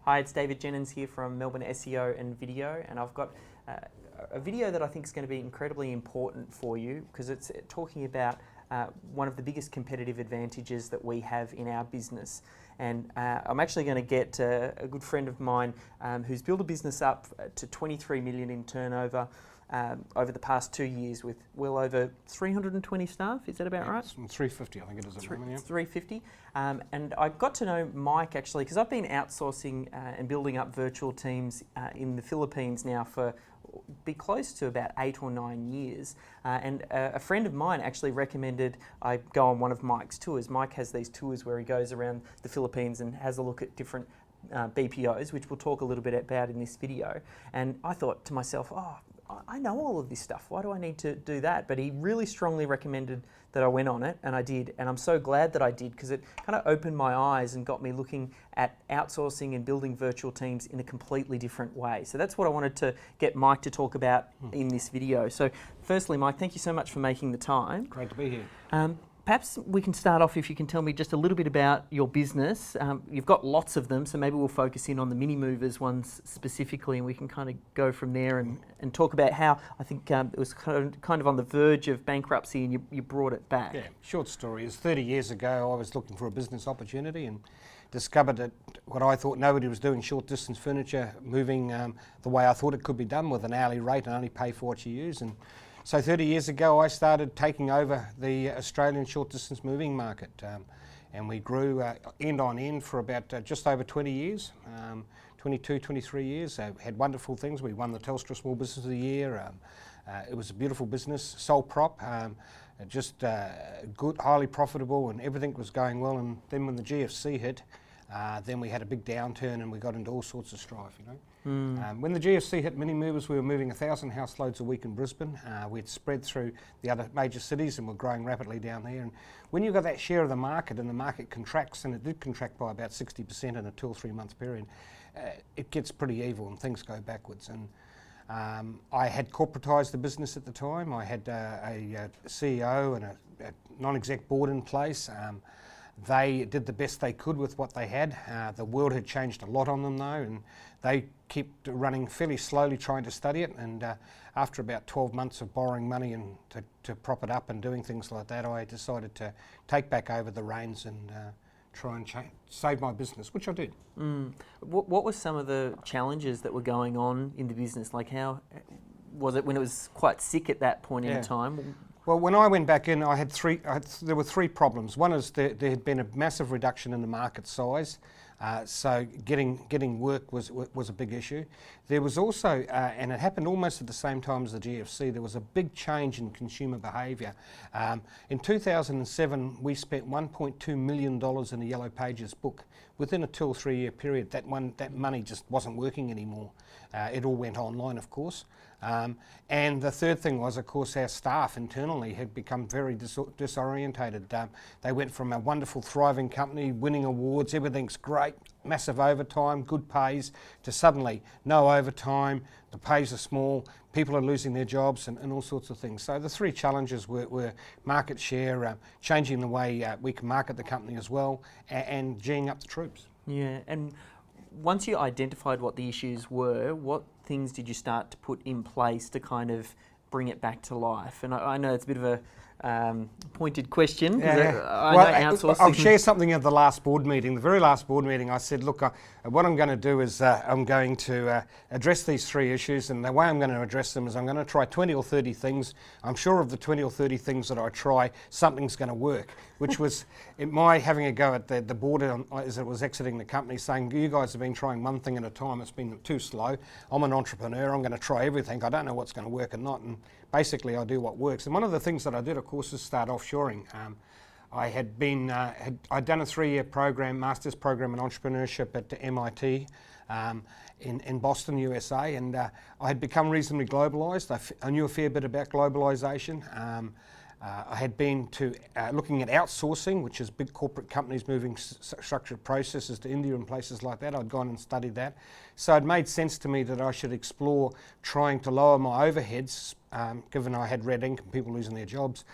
Hi, it's David Jennings here from Melbourne SEO and Video, and I've got a video that I think is going to be incredibly important for you because it's talking about one of the biggest competitive advantages that we have in our business. And I'm actually going to get a good friend of mine who's built a business up to 23 million in turnover over the past 2 years with well over 320 staff. Is that about right? 350, I think it is. 350. And I got to know Mike actually because I've been outsourcing and building up virtual teams in the Philippines now for be close to about 8 or 9 years. And a friend of mine actually recommended I go on one of Mike's tours. Mike has these tours where he goes around the Philippines and has a look at different BPOs, which we'll talk a little bit about in this video. And I thought to myself, oh, I know all of this stuff. Why do I need to do that? But he really strongly recommended that I went on it, and I did. And I'm so glad that I did because it kind of opened my eyes and got me looking at outsourcing and building virtual teams in a completely different way. So that's what I wanted to get Mike to talk about in this video. So firstly, Mike, thank you so much for making the time. Great to be here. Perhaps we can start off if you can tell me just a little bit about your business. You've got lots of them, so maybe we'll focus in on the mini movers ones specifically, and we can kind of go from there and talk about how I think it was kind of on the verge of bankruptcy and you brought it back. Yeah, short story is 30 years ago I was looking for a business opportunity and discovered that what I thought nobody was doing, short distance furniture, moving the way I thought it could be done with an hourly rate and only pay for what you use. And so 30 years ago I started taking over the Australian short distance moving market and we grew end on end for about just over 20 years, 22, 23 years. Had wonderful things. We won the Telstra Small Business of the Year. It was a beautiful business, sole prop, just good, highly profitable, and everything was going well. And then when the GFC hit, then we had a big downturn and we got into all sorts of strife, you know. When the GFC hit mini movers, we were moving 1,000 house loads a week in Brisbane. We'd spread through the other major cities and we're growing rapidly down there. And when you've got that share of the market and the market contracts, and it did contract by about 60% in a 2 or 3 month period, it gets pretty evil and things go backwards. And I had corporatised the business at the time. I had a CEO and a non-exec board in place. They did the best they could with what they had. The world had changed a lot on them though, and they kept running fairly slowly trying to study it. And after about 12 months of borrowing money and to prop it up and doing things like that, I decided to take back over the reins and try and save my business, which I did. What were some of the challenges that were going on in the business? Like how was it when it was quite sick at that point in time? Well, when I went back in, there were three problems. One is there had been a massive reduction in the market size, so getting work was a big issue. There was also, and it happened almost at the same time as the GFC, there was a big change in consumer behaviour. In 2007, we spent $1.2 million in the Yellow Pages book. Within a 2 or 3 year period, that money just wasn't working anymore. It all went online, of course. And the third thing was, of course, our staff internally had become very disorientated. They went from a wonderful, thriving company, winning awards, everything's great, massive overtime, good pays, to suddenly no overtime, the pays are small, people are losing their jobs and all sorts of things. So the three challenges were market share, changing the way we can market the company as well, and geeing up the troops. Yeah, and once you identified what the issues were, what things did you start to put in place to kind of bring it back to life? And I know it's a bit of a pointed question. I'll share something at the last board meeting. The very last board meeting, I said, look, what I'm going to do is I'm going to address these three issues, and the way I'm going to address them is I'm going to try 20 or 30 things. I'm sure of the 20 or 30 things that I try, something's going to work, which was my having a go at the board as it was exiting the company, saying, you guys have been trying one thing at a time, it's been too slow. I'm an entrepreneur, I'm going to try everything. I don't know what's going to work or not, and basically I do what works. And one of the things that I did, of course, is start offshoring. I had I'd done a 3-year program, master's program in entrepreneurship at MIT in Boston, USA, and I had become reasonably globalised. I knew a fair bit about globalisation. I had been to looking at outsourcing, which is big corporate companies moving structured processes to India and places like that. I'd gone and studied that. So it made sense to me that I should explore trying to lower my overheads, given I had red ink and people losing their jobs,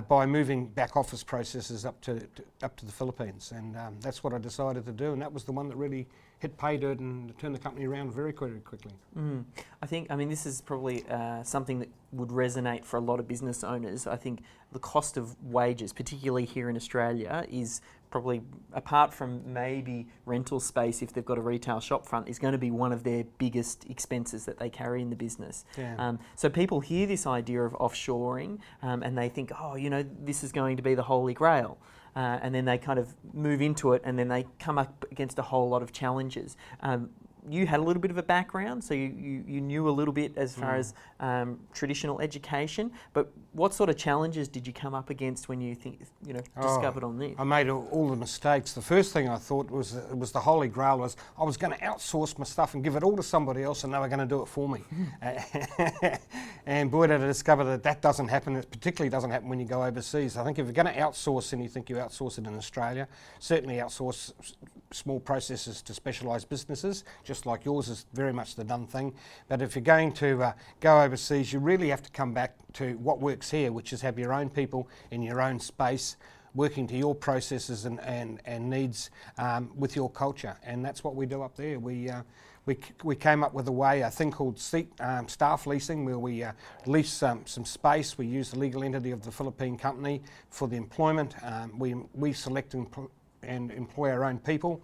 by moving back office processes up to the Philippines. And that's what I decided to do, and that was the one that really hit pay dirt and turn the company around very quickly. I mean, this is probably something that would resonate for a lot of business owners. I think the cost of wages, particularly here in Australia, is probably, apart from maybe rental space if they've got a retail shop front, is going to be one of their biggest expenses that they carry in the business. Yeah. So people hear this idea of offshoring and they think, oh, you know, this is going to be the holy grail. And then they kind of move into it and then they come up against a whole lot of challenges. You had a little bit of a background, so you knew a little bit as far as traditional education, but what sort of challenges did you come up against when you discovered on this? I made all the mistakes. The first thing I thought was the holy grail was I was going to outsource my stuff and give it all to somebody else and they were going to do it for me. And boy, did I discover that doesn't happen. It particularly doesn't happen when you go overseas. I think if you're going to outsource and you think you outsource it in Australia, certainly outsource small processes to specialised businesses, just like yours is very much the done thing. But if you're going to go overseas, you really have to come back to what works here, which is have your own people in your own space, working to your processes and needs with your culture. And that's what we do up there. We came up with a thing called staff leasing, where we lease some space. We use the legal entity of the Philippine company for the employment. We select and employ our own people.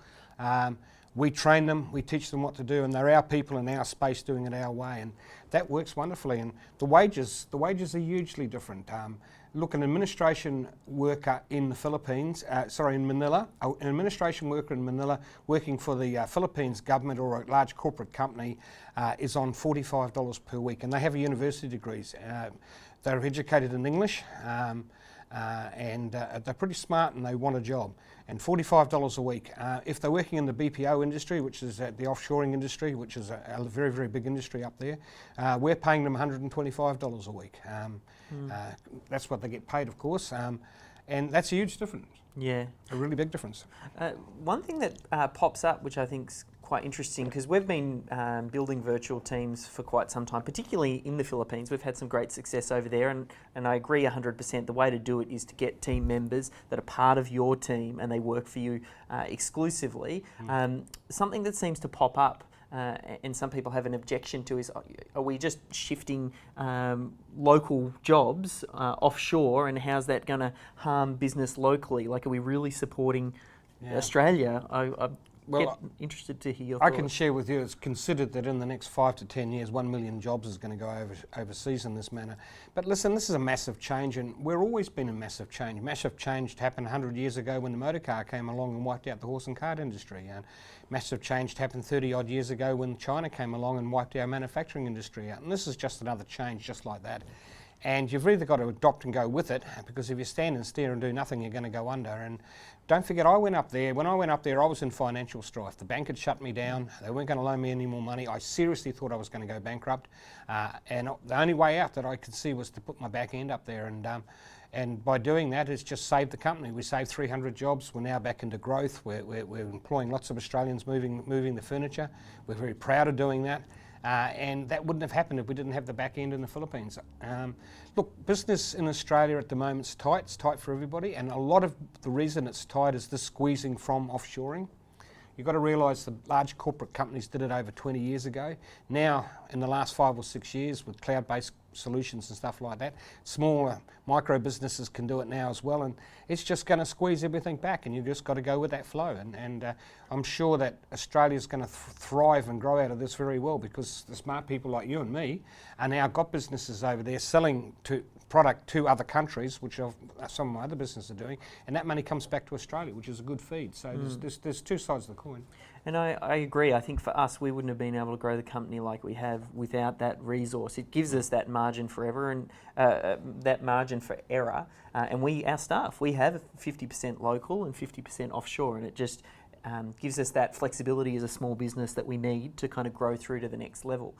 We train them, we teach them what to do, and they're our people in our space doing it our way, and that works wonderfully. And the wages are hugely different. Look, an administration worker in the Philippines, in Manila, an administration worker in Manila working for the Philippines government or a large corporate company is on $45 per week, and they have university degrees. They're educated in English, and they're pretty smart and they want a job. And $45 a week. If they're working in the BPO industry, which is the offshoring industry, which is a very, very big industry up there, we're paying them $125 a week. That's what they get paid, of course, and that's a huge difference. Yeah. A really big difference. One thing that pops up, which I think is quite interesting, because we've been building virtual teams for quite some time, particularly in the Philippines. We've had some great success over there, and I agree 100%. The way to do it is to get team members that are part of your team and they work for you exclusively. Something that seems to pop up and some people have an objection to is, are we just shifting local jobs offshore, and how's that going to harm business locally? Like, are we really supporting Australia? Well, get interested to hear your thoughts. I can share with you, it's considered that in the next 5 to 10 years, 1 million jobs is going to go overseas in this manner. But listen, this is a massive change, and we've always been in massive change. Massive change happened 100 years ago when the motor car came along and wiped out the horse and cart industry. And massive change happened 30 odd years ago when China came along and wiped our manufacturing industry out. And this is just another change just like that. And you've either got to adopt and go with it, because if you stand and stare and do nothing, you're going to go under. And don't forget, I went up there. When I went up there, I was in financial strife. The bank had shut me down. They weren't going to loan me any more money. I seriously thought I was going to go bankrupt. And the only way out that I could see was to put my back end up there. And by doing that, it's just saved the company. We saved 300 jobs. We're now back into growth. We're employing lots of Australians moving the furniture. We're very proud of doing that. And that wouldn't have happened if we didn't have the back end in the Philippines. Look, business in Australia at the moment is tight. It's tight for everybody, and a lot of the reason it's tight is the squeezing from offshoring. You've got to realise the large corporate companies did it over 20 years ago. Now, in the last 5 or 6 years, with cloud-based solutions and stuff like that, smaller micro businesses can do it now as well, and it's just going to squeeze everything back, and you've just got to go with that flow. And I'm sure that Australia's going to thrive and grow out of this very well, because the smart people like you and me are now got businesses over there selling product to other countries, which some of my other businesses are doing, and that money comes back to Australia, which is a good feed. So there's two sides of the coin. And I agree. I think for us, we wouldn't have been able to grow the company like we have without that resource. It gives us that margin for error, and that margin for error. And our staff, we have 50% local and 50% offshore, and it just gives us that flexibility as a small business that we need to kind of grow through to the next level.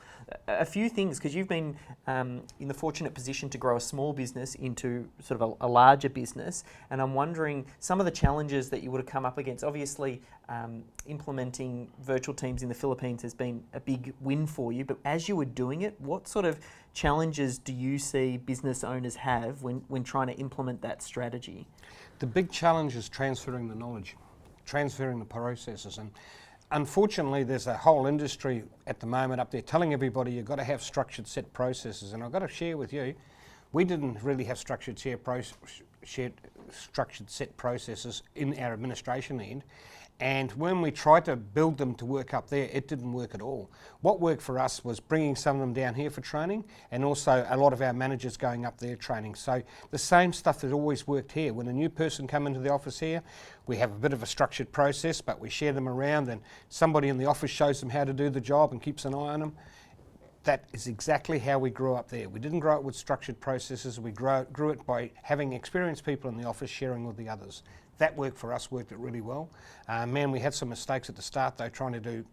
A few things, because you've been in the fortunate position to grow a small business into sort of a larger business, and I'm wondering some of the challenges that you would have come up against. Obviously, implementing virtual teams in the Philippines has been a big win for you, but as you were doing it, what sort of challenges do you see business owners have when trying to implement that strategy? The big challenge is transferring the knowledge, transferring the processes. And unfortunately, there's a whole industry at the moment up there telling everybody you've got to have structured set processes. And I've got to share with you, we didn't really have structured set processes in our administration end. And when we tried to build them to work up there, it didn't work at all. What worked for us was bringing some of them down here for training, and also a lot of our managers going up there training. So the same stuff that always worked here. When a new person come into the office here, we have a bit of a structured process, but we share them around, and somebody in the office shows them how to do the job and keeps an eye on them. That is exactly how we grew up there. We didn't grow it with structured processes. We grew it by having experienced people in the office sharing with the others. That worked for us, worked it really well. Man, we had some mistakes at the start though, trying to do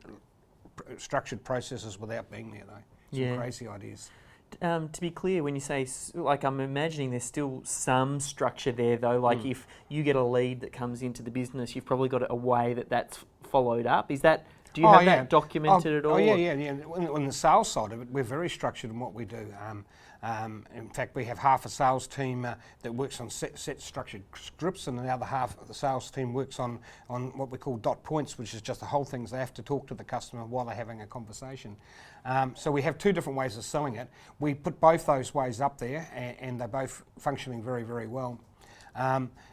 structured processes without being there though. Some crazy ideas. To be clear, when you say, like, I'm imagining there's still some structure there though, like if you get a lead that comes into the business, you've probably got a way that's followed up. Is that, do you have that documented at all? Oh yeah. On the sales side of it, we're very structured in what we do. In fact, we have half a sales team that works on set structured scripts, and the other half of the sales team works on what we call dot points, which is just the whole things they have to talk to the customer while they're having a conversation. So we have two different ways of selling it. We put both those ways up there, and they're both functioning very, very well.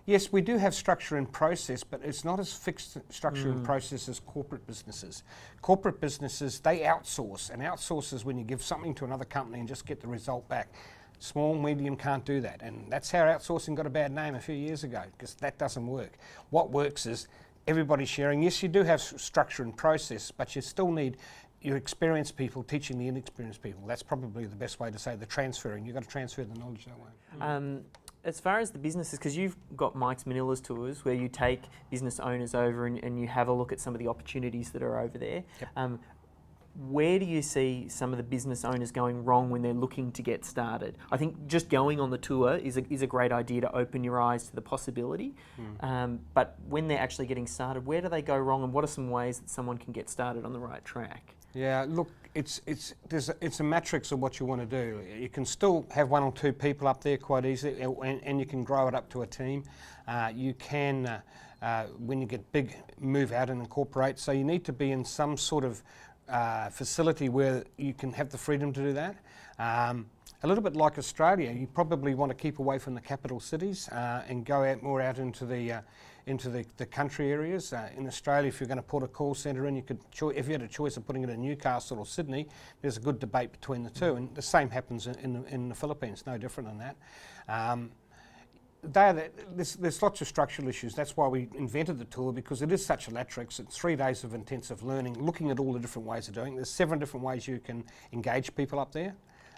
Yes, we do have structure and process, but it's not as fixed structure and process as corporate businesses. Corporate businesses, they outsource, and outsource is when you give something to another company and just get the result back. Small, medium can't do that, and that's how outsourcing got a bad name a few years ago, because that doesn't work. What works is everybody sharing. Yes, you do have structure and process, but you still need your experienced people teaching the inexperienced people. That's probably the best way to say the transferring. You've got to transfer the knowledge that way. As far as the businesses, because you've got Mike's Manila's tours where you take business owners over and you have a look at some of the opportunities that are over there. Yep. Where do you see some of the business owners going wrong when they're looking to get started? I think just going on the tour is a great idea to open your eyes to the possibility. But when they're actually getting started, where do they go wrong, and what are some ways that someone can get started on the right track? Yeah, look, it's a matrix of what you want to do. You can still have one or two people up there quite easily, and you can grow it up to a team. You can, when you get big, move out and incorporate. So you need to be in some sort of facility where you can have the freedom to do that. A little bit like Australia, you probably want to keep away from the capital cities and go out more out into the country areas. In Australia, if you're going to put a call centre in, you could if you had a choice of putting it in Newcastle or Sydney, there's a good debate between the two, and the same happens in the Philippines, no different than that. There's lots of structural issues. That's why we invented the tour, because it is such a matrix. It's 3 days of intensive learning, looking at all the different ways of doing it. There's 7 different ways you can engage people up there.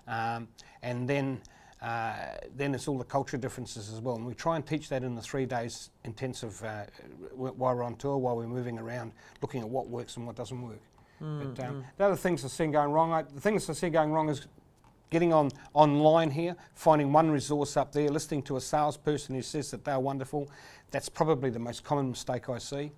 And then there's all the culture differences as well. And we try and teach that in the 3 days intensive while we're on tour, while we're moving around, looking at what works and what doesn't work. But the other things I've seen going wrong, the things I've seen going wrong is getting online here, finding one resource up there, listening to a salesperson who says that they're wonderful. That's probably the most common mistake I see.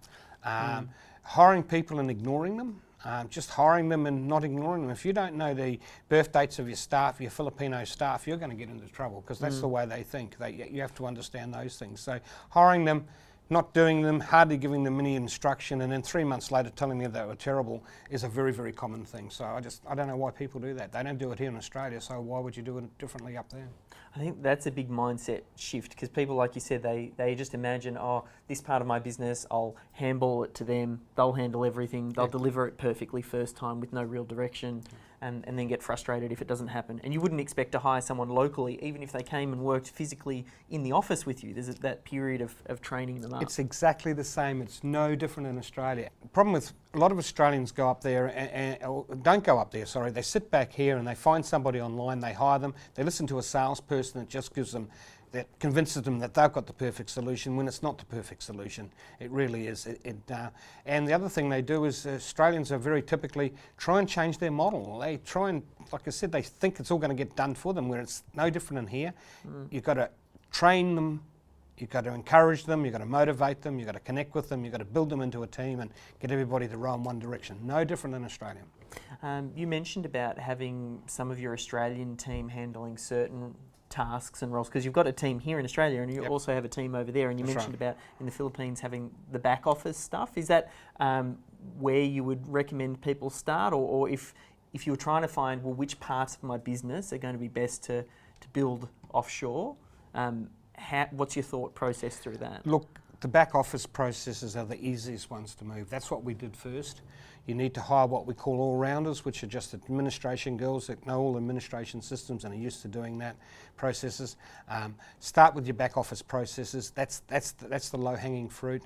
Hiring people and ignoring them. Just hiring them and not ignoring them. If you don't know the birth dates of your staff, your Filipino staff, you're going to get into trouble, because that's the way they think. You have to understand those things. So hiring them, not doing them, hardly giving them any instruction, and then 3 months later telling me they were terrible is a very, very common thing. So I don't know why people do that. They don't do it here in Australia, so why would you do it differently up there? I think that's a big mindset shift, because people, like you said, they just imagine, oh, this part of my business, I'll handball it to them, they'll handle everything, they'll deliver it perfectly first time with no real direction, and then get frustrated if it doesn't happen. And you wouldn't expect to hire someone locally, even if they came and worked physically in the office with you. There's that period of training them up. It's exactly the same. It's no different in Australia. The problem with a lot of Australians go up there or don't go up there, sorry. They sit back here and they find somebody online, they hire them, they listen to a salesperson that just gives them, that convinces them that they've got the perfect solution when it's not the perfect solution. It really is. And the other thing they do is Australians are very typically try and change their model. They try and, like I said, they think it's all going to get done for them, where it's no different in here. You've got to train them, you've got to encourage them, you've got to motivate them, you've got to connect with them, you've got to build them into a team and get everybody to row in one direction. No different than Australia. You mentioned about having some of your Australian team handling certain tasks and roles? Because you've got a team here in Australia and you also have a team over there, and you mentioned about in the Philippines having the back office stuff. Is that where you would recommend people start, or if you were trying to find, well, which parts of my business are going to be best to build offshore, what's your thought process through that? Look, the back office processes are the easiest ones to move. That's what we did first. You need to hire what we call all-rounders, which are just administration girls that know all administration systems and are used to doing that processes. Start with your back office processes. That's the low-hanging fruit.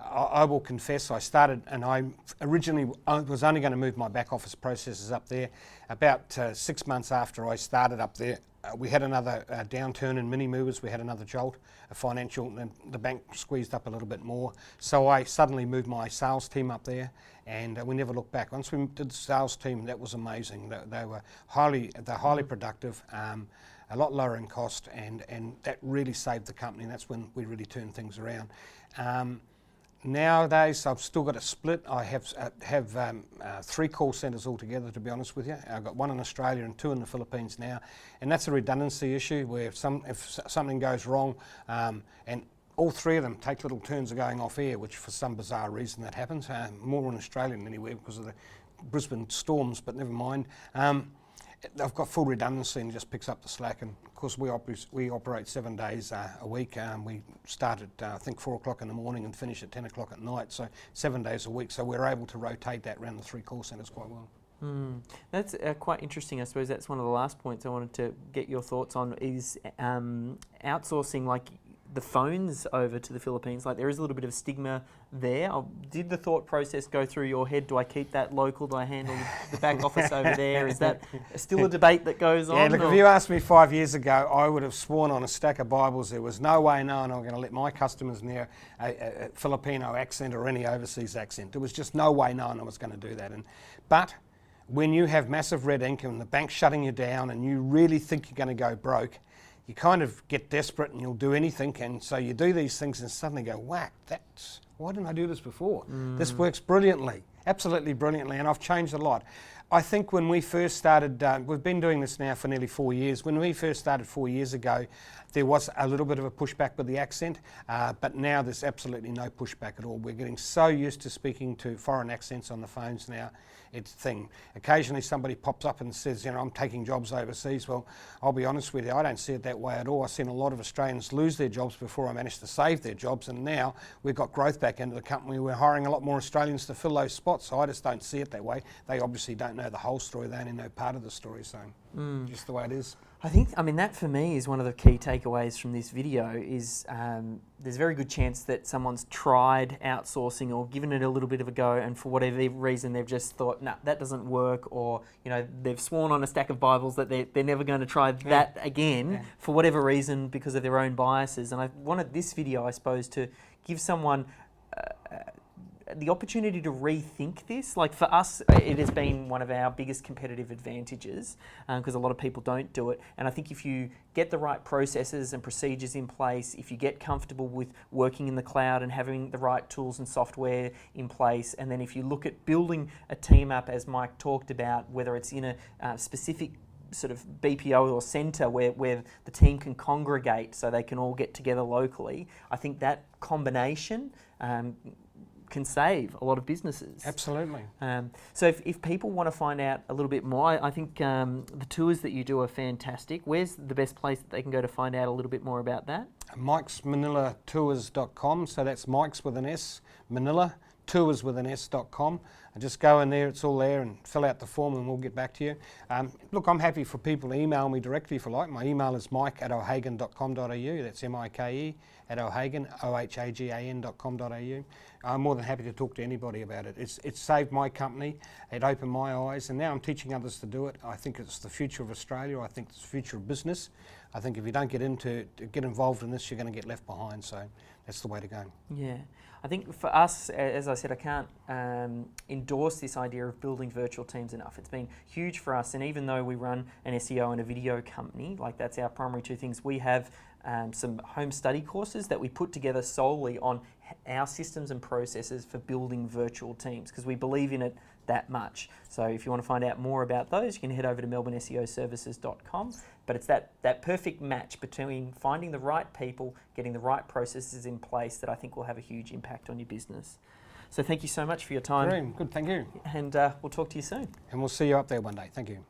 I will confess, I started, and I was only going to move my back office processes up there. About 6 months after I started up there, we had another downturn in mini movers. We had another jolt, a financial, and the bank squeezed up a little bit more. So I suddenly moved my sales team up there, and we never looked back. Once we did the sales team, that was amazing. They were highly productive, a lot lower in cost, and that really saved the company. And that's when we really turned things around. Nowadays, I've still got a split. I have 3 call centres altogether, to be honest with you. I've got 1 in Australia and 2 in the Philippines now, and that's a redundancy issue where if something goes wrong, and all 3 of them take little turns of going off air, which for some bizarre reason that happens, more in Australia than anywhere because of the Brisbane storms, but never mind. I've got full redundancy and it just picks up the slack, and of course we operate 7 days a week. We start at I think 4 o'clock in the morning and finish at 10 o'clock at night, so 7 days a week, so we're able to rotate that around the 3 call centres quite well. That's quite interesting. I suppose that's one of the last points I wanted to get your thoughts on is outsourcing, like the phones over to the Philippines. Like there is a little bit of stigma there. Did the thought process go through your head? Do I keep that local? Do I handle the back office over there? Is that still a debate that goes on? Yeah, look, if you asked me 5 years ago, I would have sworn on a stack of Bibles there was no way known I'm going to let my customers near a Filipino accent or any overseas accent. There was just no way known I was going to do that. But when you have massive red ink and the bank's shutting you down and you really think you're going to go broke, you kind of get desperate and you'll do anything, and so you do these things and suddenly go, whack, why didn't I do this before? This works brilliantly, absolutely brilliantly, and I've changed a lot. I think when we first started, we've been doing this now for nearly 4 years. When we first started 4 years ago, there was a little bit of a pushback with the accent, but now there's absolutely no pushback at all. We're getting so used to speaking to foreign accents on the phones now. It's a thing. Occasionally somebody pops up and says, I'm taking jobs overseas. Well, I'll be honest with you, I don't see it that way at all. I've seen a lot of Australians lose their jobs before I managed to save their jobs, and now we've got growth back into the company. We're hiring a lot more Australians to fill those spots, so I just don't see it that way. They obviously don't know the whole story, they only know part of the story, so just the way it is. I mean, that for me is one of the key takeaways from this video is there's a very good chance that someone's tried outsourcing or given it a little bit of a go, and for whatever reason they've just thought, nah, that doesn't work, or they've sworn on a stack of Bibles that they're never going to try that again for whatever reason because of their own biases. And I wanted this video, I suppose, to give someone the opportunity to rethink this. Like for us, it has been one of our biggest competitive advantages because a lot of people don't do it. And I think if you get the right processes and procedures in place, if you get comfortable with working in the cloud and having the right tools and software in place, and then if you look at building a team up, as Mike talked about, whether it's in a specific sort of BPO or centre where the team can congregate so they can all get together locally, I think that combination can save a lot of businesses. Absolutely. So if people want to find out a little bit more, I think the tours that you do are fantastic. Where's the best place that they can go to find out a little bit more about that? MikesManilaTours.com, so that's Mike's with an S, Manila, tours with an S.com. And just go in there, it's all there, and fill out the form and we'll get back to you. Look, I'm happy for people to email me directly if you like. My email is mike@o'hagan.com.au, that's M-I-K-E, at O'Hagan, O-H-A-G-A-N.com.au. I'm more than happy to talk to anybody about it. It's saved my company, it opened my eyes, and now I'm teaching others to do it. I think it's the future of Australia, I think it's the future of business. I think if you don't get involved in this, you're going to get left behind, so that's the way to go. Yeah. I think for us, as I said, I can't endorse this idea of building virtual teams enough. It's been huge for us, and even though we run an SEO and a video company, like that's our primary 2 things, we have some home study courses that we put together solely on our systems and processes for building virtual teams, because we believe in it that much. So if you want to find out more about those, you can head over to melbourneseoservices.com. But it's that perfect match between finding the right people, getting the right processes in place that I think will have a huge impact on your business. So thank you so much for your time. Very good, thank you. And we'll talk to you soon. And we'll see you up there one day. Thank you.